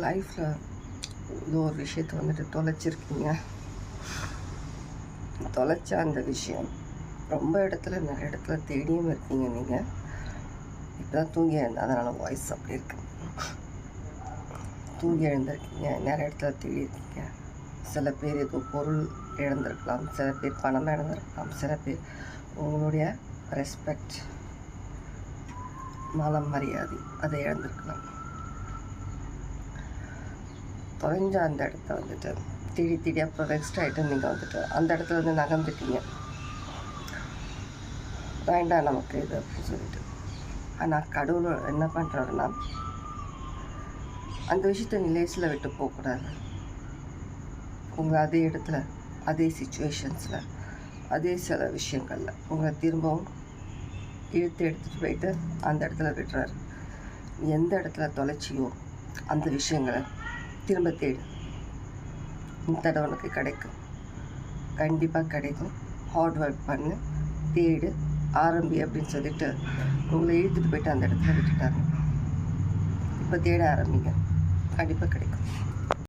லைஃப்பில் ஏதோ ஒரு விஷயத்தை வந்துட்டு தொலைச்சிருக்கீங்க. தொலைச்ச அந்த விஷயம் ரொம்ப நிறைய இடத்துல தேடியும் இருக்கீங்க. நீங்கள் இப்போ தான் தூங்கி எழுந்தேன், அதனால் வாய்ஸ் அப்படி இருக்கு. தூங்கி எழுந்திருக்கீங்க, நிறைய இடத்துல தேடி இருக்கீங்க. சில பேர் ஏதோ பொருள் இழந்திருக்கலாம், சில பேர் பணம் இழந்திருக்கலாம், சில பேர் உங்களுடைய ரெஸ்பெக்ட், மனம், மரியாதை அதை இழந்திருக்கலாம். தொலைஞ்ச அந்த இடத்த வந்துட்டு தேடி அப்புறம் ரெஸ்ட் ஆகிட்டு நீங்கள் வந்துட்டு அந்த இடத்துல வந்து நகர்ந்துட்டீங்க. வேண்டாம் நமக்கு இது அப்படின்னு சொல்லிட்டு. ஆனால் கடவுள் என்ன பண்ணுறாருன்னா, அந்த விஷயத்தை லேசில் விட்டு போகக்கூடாது. உங்களை அதே இடத்துல, அதே சுச்சுவேஷன்ஸில், அதே சில விஷயங்களில் உங்களை திரும்பவும் எடுத்துகிட்டு போயிட்டு அந்த இடத்துல விடுறாரு. எந்த இடத்துல தொலைச்சியோ அந்த விஷயங்களை திரும்ப தேடு. இந்த தடவை உனக்கு கிடைக்கும், கண்டிப்பாக கிடைக்கும். ஹார்ட் ஒர்க் பண்ணு, தேடு, ஆரம்பி அப்படின்னு சொல்லிட்டு உங்களை இழுத்துட்டு போயிட்டு அந்த இடத்துல விட்டுட்டாங்க. இப்போ தேட ஆரம்பிங்க, கண்டிப்பாக கிடைக்கும்.